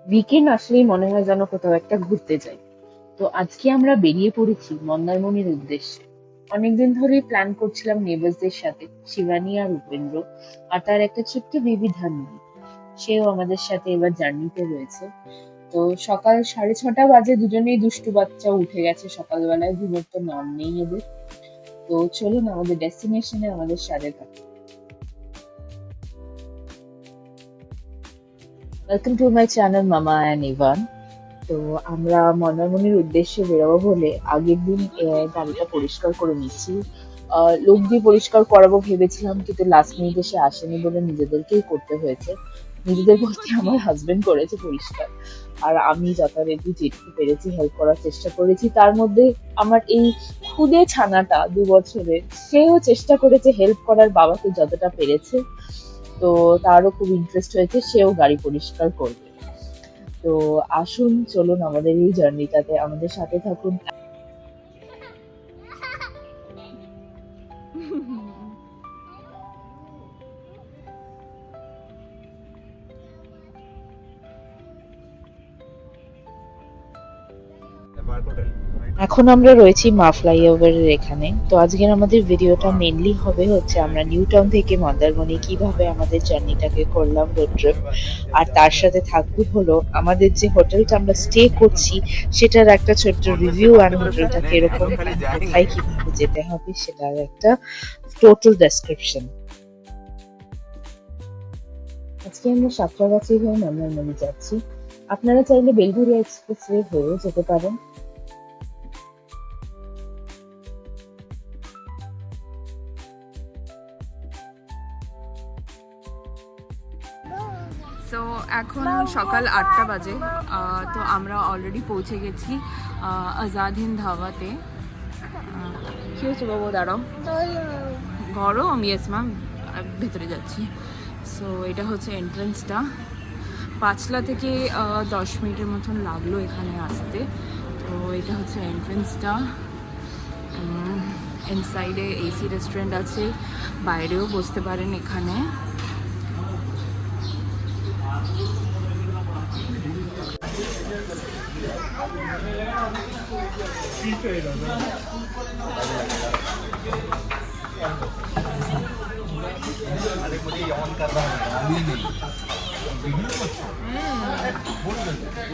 Weekend আসলেই মনে হয় যেন কোথাও একটা ঘুরতে যাই। তো আজকে আমরা বেরিয়ে পড়েছি মন্দারমণির উদ্দেশ্যে। অনেকদিন ধরেই প্ল্যান করছিলাম নেবার্সদের সাথে, শিবানী আর উপেন্দ্র, আর তার একটা ছোট্ট বেবি ধান্বী। সেও আমাদের সাথে এবার জার্নিতে রয়েছে। তো সকাল 6:30 বাজে, দুজনেই দুষ্টু বাচ্চা উঠে গেছে সকালবেলায়, ঘুমের তো নাম নেই এদের। তো চলুন আমাদের ডেস্টিনেশনে আমাদের সাথে থাকুন। ওয়েলকাম টু মাই চ্যানেল মামা অ্যান্ড ইভান। তো আমরা মন্দারমণির উদ্দেশ্যে বেরোবো বলে আগের দিন গাড়িটা পরিষ্কার করে নিচ্ছি। লোক দিয়ে পরিষ্কার করাবো ভেবেছিলাম, কিন্তু লাস্ট মিনিটে সে আসেনি বলে নিজেদেরকেই করতে হয়েছে। নিজেদের বলতে আমার হাজবেন্ড করেছে পরিষ্কার, আর আমি যথারীতি যেটুকু পেরেছি হেল্প করার চেষ্টা করেছি। তার মধ্যে আমার এই খুদে ছানাটা 2 বছরের, সেও চেষ্টা করেছে হেল্প করার বাবাকে যতটা পেরেছে। তো তারও খুব ইন্টারেস্ট হয়েছে, সেও গাড়ি পরিষ্কার করবে। তো আসুন, চলুন আমাদের এই জার্নিটাতে আমাদের সাথে থাকুন। এখন আমরা রয়েছি মা ফ্লাইওভারের এখানে। তো আজকের আমাদের ভিডিওটা মেনলি হবে হচ্ছে আমরা নিউ টাউন থেকে মন্দারমণি কিভাবে আমাদের জার্নিটাকে করলাম রোড ট্রিপ, আর তার সাথে থাকবে হলো আমাদের যে হোটেলটা আমরা স্টে করছি সেটার একটা ছোট্ট রিভিউ, আর হোটেলটা কিরকম, কোথায় কিভাবে যেতে হবে সেটার একটা টোটাল ডেসক্রিপশন। আজকে আমরা সাঁতরাগাছি হয়ে মন্দারমণি যাচ্ছি। আপনারা চাইলে বেলঘরিয়া এক্সপ্রেসওয়ে হয়েও যেতে পারেন। সো এখন সকাল 8টা বাজে। তো আমরা অলরেডি পৌঁছে গেছি আজাদ হিন্দ ধাবাতে। কি হচ্ছে বাবু, দাঁড়াও, গরম? ইয়েস ম্যাম, ভেতরে যাচ্ছি। সো এটা হচ্ছে এন্ট্রেন্সটা। পাঁচলা থেকে 10 মিনিটের মতন লাগলো এখানে আসতে। তো এটা হচ্ছে এন্ট্রেন্সটা। ইনসাইডে এসি রেস্টুরেন্ট আছে, বাইরেও বসতে পারেন এখানে। अरे मुझे ये ऑन कर रहा है अभी नहीं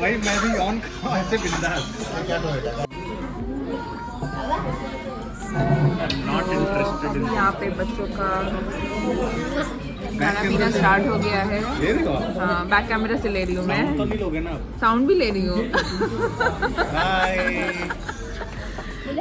वही मैं भी ऑन ऐसे बिंदास क्या नॉट इंटरेस्टेड इन यहाँ पे बच्चों का खाना पीना स्टार्ट हो गया है। ले रही हो हाँ, बैक कैमरा से ले रही हूँ मैं। तो नहीं लोगे ना साउंड भी ले रही हूँ। बाय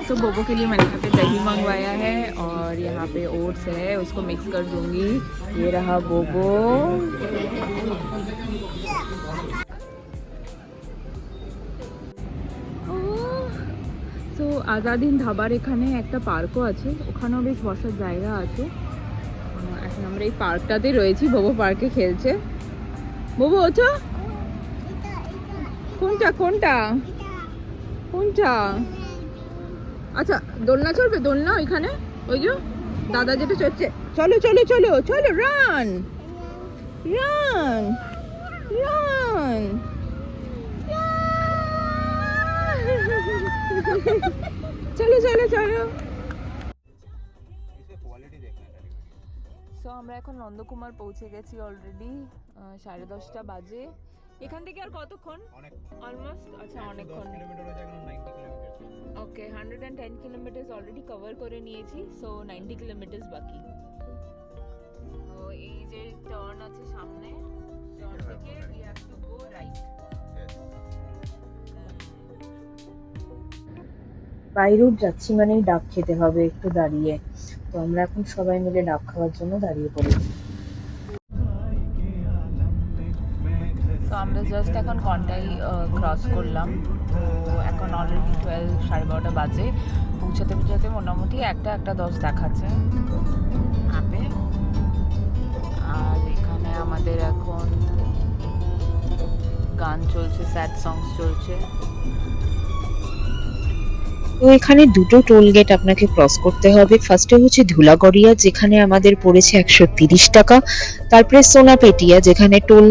तो बोबो के लिए मैंने यहाँ पे दही मंगवाया है, और यहाँ पे ओट्स है, उसको मिक्स कर दूंगी। ये रहा बोबो। তো আজাদ হিন্দ ধাবার এখানে একটা পার্কও আছে, ওখানেও বেশ বসার জায়গা আছে। এখন আমরা এই পার্কটাতে রয়েছি, বোবো পার্কে খেলছে। বোবো ওঠো, কোনটা কোনটা কোনটা? আচ্ছা, দোলনা চলবে, দোলনা ওইখানে, ওই যে দাদা যেটা চলছে। চলো চলো চলো চলো, রান রান রান। চলো চলো চলো। সো আমরা এখন নন্দকুমার পৌঁছে গেছি অলরেডি। 10:30 বাজে। এখান থেকে আর কতক্ষণ? অলমোস্ট, আচ্ছা অনেকক্ষণ। ওকে, 110 কিলোমিটার অলরেডি কভার করে নিয়েছি। সো 90 কিলোমিটার বাকি। তো এই যে টার্ন আছে সামনে, টার্ন থেকে we have to go right. By route যাচ্ছি মানে ডাব খেতে হবে একটু দাঁড়িয়ে। তো আমরা এখন সবাই মিলে ডাব খাওয়ার জন্য দাঁড়িয়ে পড়েছি। তো আমরা জাস্ট এখন কন্টাই ক্রস করলাম। তো এখন অলরেডি 12, 12:30 বাজে। পৌঁছাতে পৌঁছাতে মোটামুটি 1:10 দেখাচ্ছে ম্যাপে। আর এখানে আমাদের এখন গান চলছে, স্যাড সংস চলছে। তো এখানে দুটো টোল গেট আপনাকে ক্রস করতে হবে। ফার্স্টে হচ্ছে ধুলাগড়িয়া, যেখানে আমাদের পড়েছে 130 টাকা। তারপরে সোনাপেটিয়া, যেখানে টোল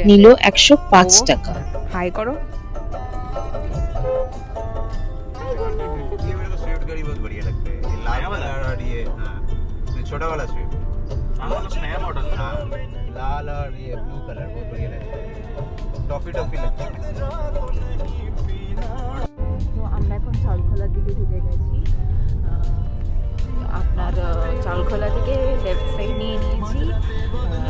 নিল 105 টাকা। हाई करो। ये मेरे को स्विफ्ट गाड़ी बहुत बढ़िया लगता है, ये लाल वाला और ये छोटा वाला स्विफ्ट, नया मॉडल हाँ लाल और ये ब्लू कलर बहुत बढ़िया लगता है, टॉफी टॉफी लगता है। তো আমরা এখন চাউলখোলার দিকে ঢুকে গেছি। আপনার চাউলখোলা থেকে লেফট সাইড নিয়ে নিয়েছি,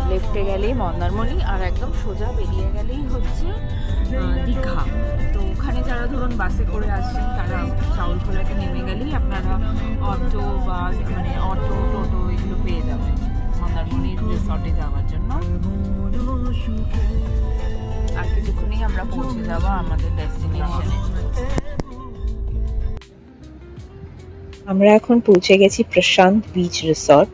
লেফটে গেলেই মন্দারমণি আর একদম সোজা বেরিয়ে গেলেই হচ্ছে দীঘা। তো ওখানে যারা ধরুন বাসে করে আসছেন তারা চাউলখোলাতে নেমে গেলেই আপনারা অটো বা মানে অটো টোটো এগুলো পেয়ে যাবেন মন্দারমণির রিসর্টে যাওয়ার জন্য। আর কিছুক্ষণেই আমরা পৌঁছে যাবো আমাদের ডেস্টিনেশনে। আমরা এখন পৌঁছে গেছি প্রশান্ত বিচ রিসর্ট।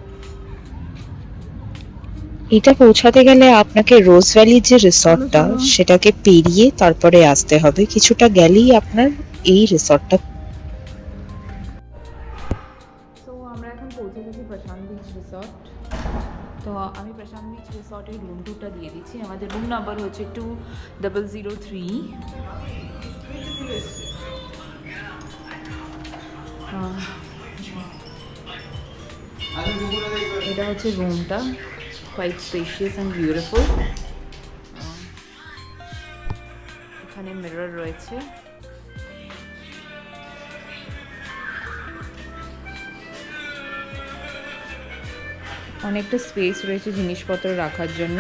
এটা পৌঁছাতে গেলে আপনাকে রোজ ভ্যালির যে রিসর্টটা সেটাকে পেরিয়ে তারপরে আসতে হবে, কিছুটা গেলেই আপনার এই রিসর্টটা। তো আমরা এখন পৌঁছে গেছি প্রশান্ত বিচ রিসর্ট। তো আমি প্রশান্ত বিচ রিসর্টের রুম টুটা দিয়ে দিচ্ছি। আমাদের রুম নাম্বার হচ্ছে 2003। এটা হচ্ছে রুমটা, কোয়াইট স্পেশিয়াস অ্যান্ড বিউটিফুল। এখানে মিরর রয়েছে। অনেকটা স্পেস রয়েছে জিনিসপত্র রাখার জন্য।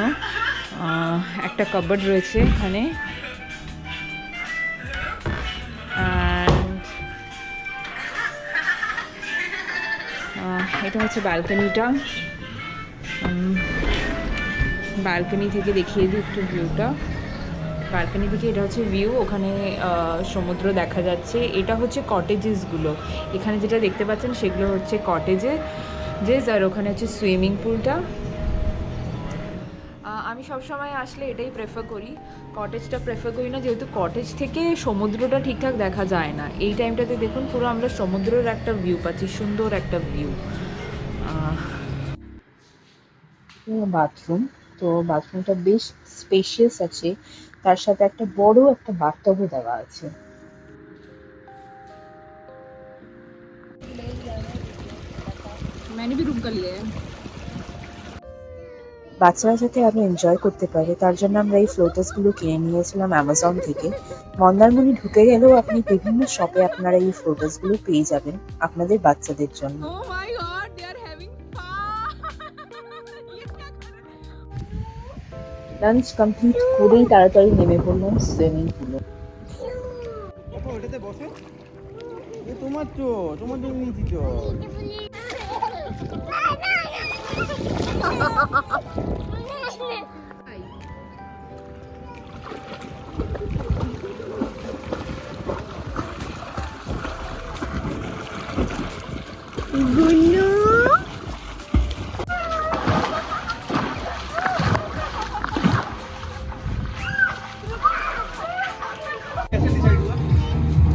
একটা কাবার্ড রয়েছে এখানে। এটা হচ্ছে ব্যালকনিটা। ব্যালকনি থেকে দেখিয়ে দিই একটু ভিউটা। ব্যালকনি থেকে এটা হচ্ছে ভিউ, ওখানে সমুদ্র দেখা যাচ্ছে। এটা হচ্ছে কটেজেসগুলো, এখানে যেটা দেখতে পাচ্ছেন সেগুলো হচ্ছে কটেজেস, আর ওখানে হচ্ছে সুইমিং পুলটা। আমি সবসময় আসলে এটাই প্রেফার করি, কটেজটা প্রেফার করি না, যেহেতু কটেজ থেকে সমুদ্রটা ঠিকঠাক দেখা যায় না। এই টাইমটাতে দেখুন পুরো আমরা সমুদ্রের একটা ভিউ পাচ্ছি, সুন্দর একটা ভিউ। বাথরুম, তো বাথরুমটা বেশ স্পেশিয়াস আছে, তার সাথে একটা বড় একটা বাথটবও দেওয়া আছে। मैंने भी रूम कर लिया है। বাচ্চারা যাতে আরো এনজয় করতে পারে তার জন্য আমরা এই ফ্লোটাস গুলো কিনে নিয়েছিলাম অ্যামাজন থেকে। মন্দারমণি ঢুকে গেলেও আপনি বিভিন্ন শপে আপনারা এই ফ্লোটাস গুলো পেয়ে যাবেন আপনাদের বাচ্চাদের জন্য। Oh my god, they are having fun. Lunch complete করেই তাড়াতাড়ি নেমে পড়লাম সুইমিং পুলে। ওটাতে বসো, তোমার তো তোমার জন্য নিয়েছি তো।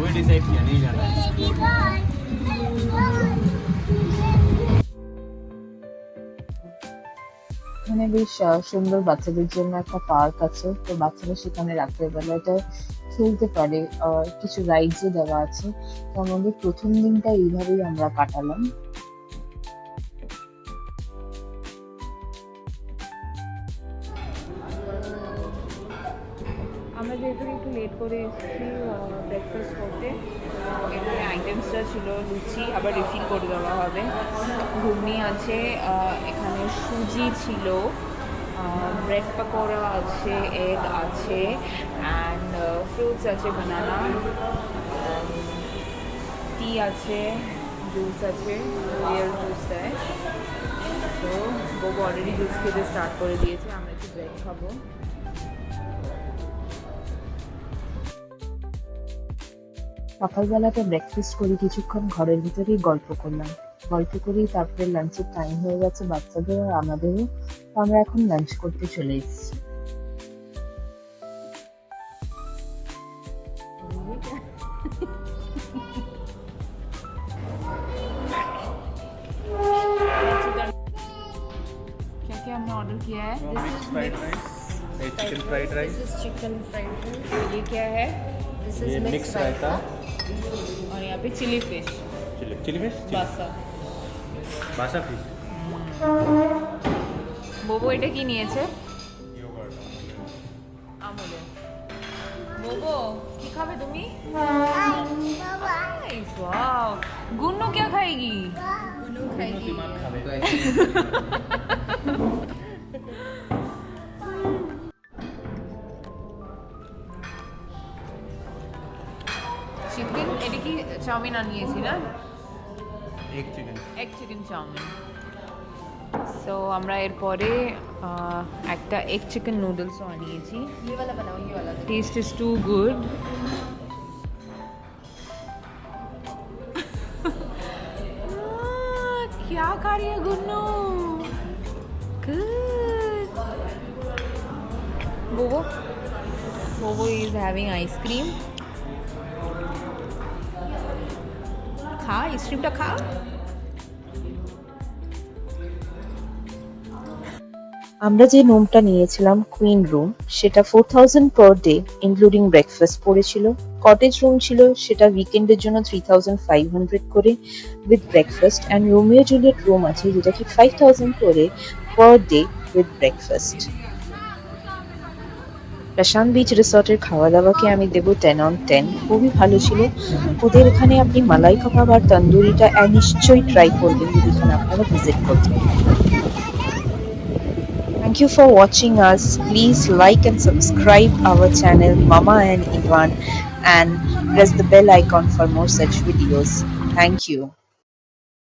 वही डिसाइड किया, नहीं जाना है। এখানে বেশ সুন্দর বাচ্চাদের জন্য একটা পার্ক আছে, তো বাচ্চারা সেখানে রাত্রের বেলাটা খেলতে পারে, কিছু রাইডসও দেওয়া আছে। তো আমাদের প্রথম দিনটা এইভাবেই আমরা কাটালাম। আমরা যেহেতু একটু লেট করে এসেছি ব্রেকফাস্ট করতে, এখানে আইটেমসটা ছিল লুচি, আবার রিফিল করে দেওয়া হবে, ঘুগনি আছে, এখানে সুজি ছিল, ব্রেড পাকোড়া আছে, এগ আছে, অ্যান্ড ফ্রুটস আছে, বানানা, টি আছে, জুস আছে, রিয়েল জুস দেয়। তো বউ অলরেডি জুস খেতে স্টার্ট করে দিয়েছে, আমরা একটু ব্রেড খাবো। সকালবেলাটা ব্রেকফাস্ট করে কিছুক্ষণ ঘরের ভিতরেই গল্প করলাম, গল্প করেই তারপরে লাঞ্চের টাইম হয়ে গেছে বাচ্চাদের আর আমাদেরও। তো আমরা এখন লাঞ্চ করতে চলে এসেছি। क्या क्या हमने ऑर्डर किया है? मिक्स फ्राइड राइस, ये chicken fried rice, this is chicken fried rice. ये क्या है? दिस ये इज मिक्स रायता, और यहाँ पे चिली फिश चिली फिश, বাসা। बासा फिश, বোবো এটা কি নিয়েছে? আমুলে। বোবো কি খাবে তুমি? Ice, wow. गुन्नू क्या खाएगी? गुन्नू खाएगी। চিকেন এটা কি চাউমিন আনিয়েছি না? एक chicken, egg chicken chowmein. So আমরা এরপরে একটা এগ চিকেন নুডলসও আনিয়েছি। Taste is too good. क्या खा रही है Gunnu? Good. Bobo. Bobo is having ice cream. खा आइसक्रीमটা খা। আমরা যে রুমটা নিয়েছিলাম কুইন রুম, সেটা 4000 পার ডে ইনক্লুডিং ব্রেকফাস্ট পড়েছিল। কটেজ রুম ছিল, সেটা উইকেন্ডের জন্য 3500 করে with breakfast, and Romeo Juliet room আছে যেটা কি 5000 করে per day with breakfast. Prashant beach রিসর্টের খাওয়া দাওয়াকে আমি দেবো 10 on 10। খুবই ভালো ছিল। ওদের এখানে আপনি মালাই কাবাব আর তন্দুরিটা নিশ্চয়ই ট্রাই করবেন যদি এখানে আপনারা ভিজিট করতে। Thank you for watching us. Please like and subscribe our channel Mama and Ivan, and press the bell icon for more such videos. Thank you.